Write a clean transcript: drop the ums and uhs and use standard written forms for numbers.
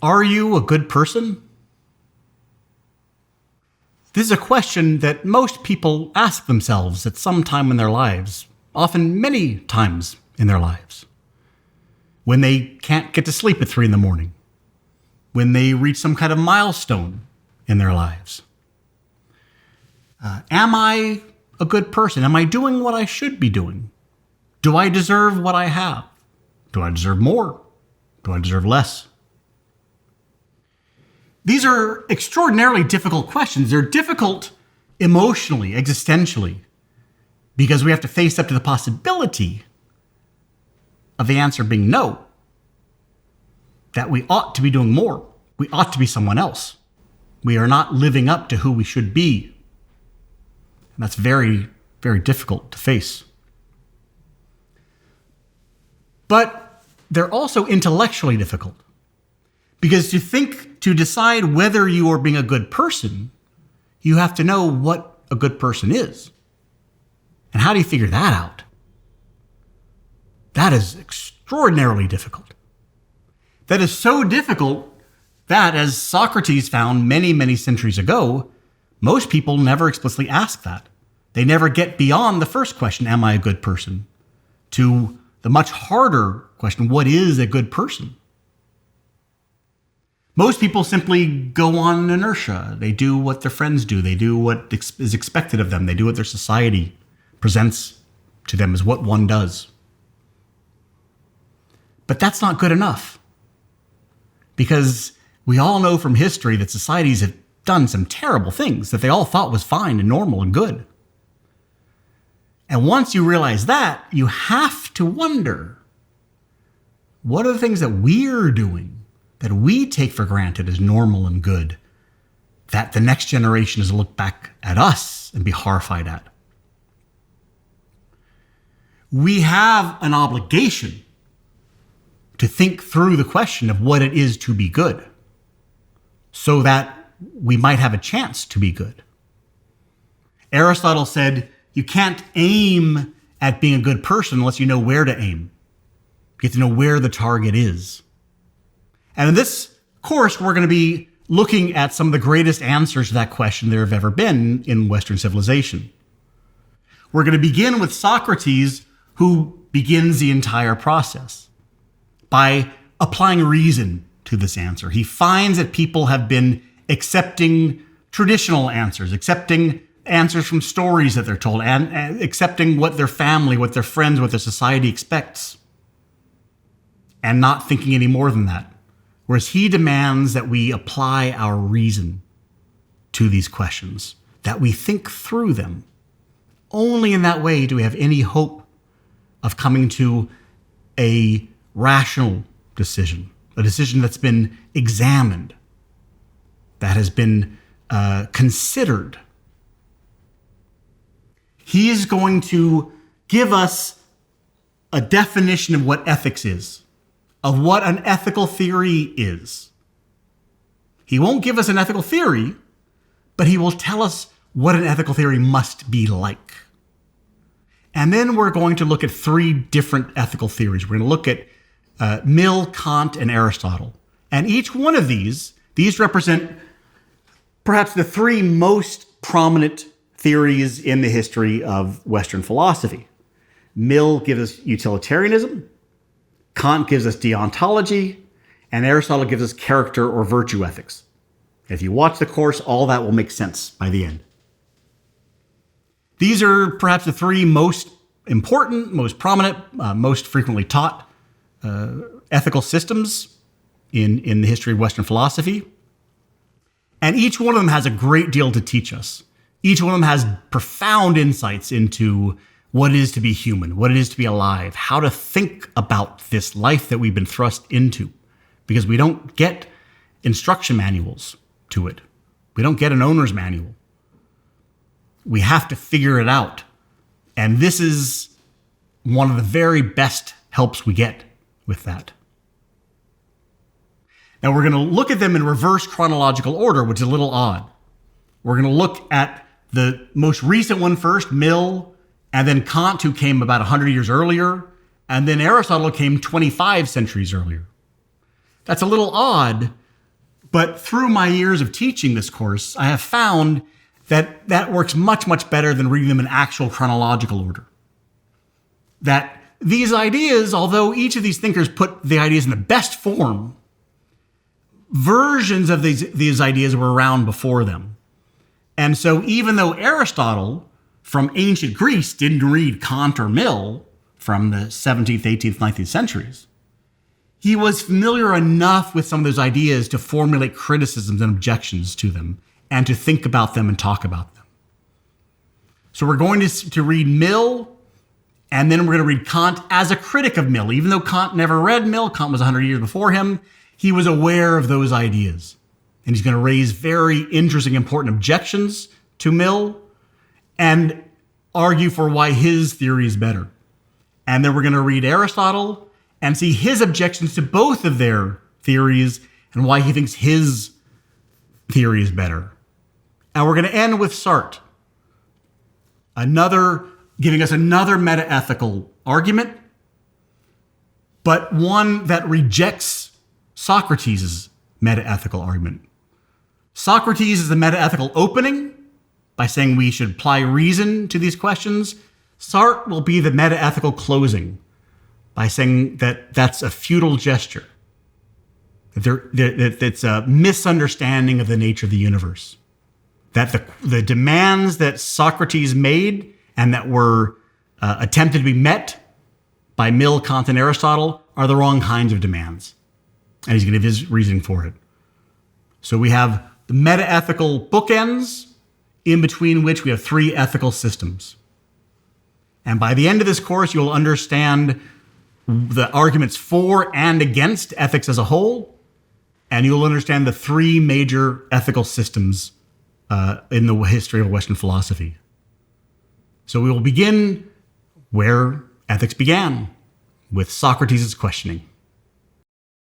Are you a good person? This is a question that most people ask themselves at some time in their lives, often many times in their lives. When they can't get to sleep at 3 a.m, when they reach some kind of milestone in their lives. Am I a good person? Am I doing what I should be doing? Do I deserve what I have? Do I deserve more? Do I deserve less? These are extraordinarily difficult questions. They're difficult emotionally, existentially, because we have to face up to the possibility of the answer being no. That we ought to be doing more. We ought to be someone else. We are not living up to who we should be. And that's very, very difficult to face. But they're also intellectually difficult. Because to decide whether you are being a good person, you have to know what a good person is. And how do you figure that out? That is extraordinarily difficult. That is so difficult that, as Socrates found many, many centuries ago, most people never explicitly ask that. They never get beyond the first question, am I a good person? To the much harder question, what is a good person? Most people simply go on inertia. They do what their friends do. They do what is expected of them. They do what their society presents to them as what one does. But that's not good enough. Because we all know from history that societies have done some terrible things that they all thought was fine and normal and good. And once you realize that, you have to wonder, what are the things that we're doing that we take for granted as normal and good, that the next generation is to look back at us and be horrified at? We have an obligation to think through the question of what it is to be good, so that we might have a chance to be good. Aristotle said, you can't aim at being a good person unless you know where to aim. You have to know where the target is. And in this course, we're going to be looking at some of the greatest answers to that question there have ever been in Western civilization. We're going to begin with Socrates, who begins the entire process by applying reason to this answer. He finds that people have been accepting traditional answers, accepting answers from stories that they're told, and accepting what their family, what their friends, what their society expects, and not thinking any more than that. Whereas he demands that we apply our reason to these questions, that we think through them. Only in that way do we have any hope of coming to a rational decision, a decision that's been examined, that has been considered. He is going to give us a definition of what ethics is, of what an ethical theory is. He won't give us an ethical theory, but he will tell us what an ethical theory must be like. And then we're going to look at 3 different ethical theories. We're going to look at Mill, Kant, and Aristotle. And each one of these represent perhaps the 3 most prominent theories in the history of Western philosophy. Mill gives us utilitarianism, Kant gives us deontology, and Aristotle gives us character or virtue ethics. If you watch the course, all that will make sense by the end. These are perhaps the 3 most important, most prominent, most frequently taught ethical systems in the history of Western philosophy. And each one of them has a great deal to teach us. Each one of them has profound insights into what it is to be human, what it is to be alive, how to think about this life that we've been thrust into. Because we don't get instruction manuals to it. We don't get an owner's manual. We have to figure it out. And this is one of the very best helps we get with that. Now we're going to look at them in reverse chronological order, which is a little odd. We're going to look at the most recent one first, Mill, and then Kant, who came about 100 years earlier, and then Aristotle came 25 centuries earlier. That's a little odd, But through my years of teaching this course, I have found that that works much, much better than reading them in actual chronological order. That these ideas, although each of these thinkers put the ideas in the best form, versions of these ideas were around before them. And so even though Aristotle from ancient Greece didn't read Kant or Mill from the 17th, 18th, 19th centuries, he was familiar enough with some of those ideas to formulate criticisms and objections to them and to think about them and talk about them. So we're going to read Mill, and then we're going to read Kant as a critic of Mill. Even though Kant never read Mill, Kant was 100 years before him, he was aware of those ideas. And he's going to raise very interesting, important objections to Mill and argue for why his theory is better. And then we're going to read Aristotle and see his objections to both of their theories and why he thinks his theory is better. And we're going to end with Sartre, giving us another meta-ethical argument, but one that rejects Socrates' meta-ethical argument. Socrates is the meta-ethical opening by saying we should apply reason to these questions. Sartre will be the meta-ethical closing by saying that that's a futile gesture, that it's a misunderstanding of the nature of the universe, that the demands that Socrates made and that were attempted to be met by Mill, Kant, and Aristotle are the wrong kinds of demands. And he's going to give his reasoning for it. So we have the meta-ethical bookends, in between which we have three ethical systems. And by the end of this course, you'll understand the arguments for and against ethics as a whole, and you'll understand the three major ethical systems in the history of Western philosophy. So we will begin where ethics began, with Socrates' questioning.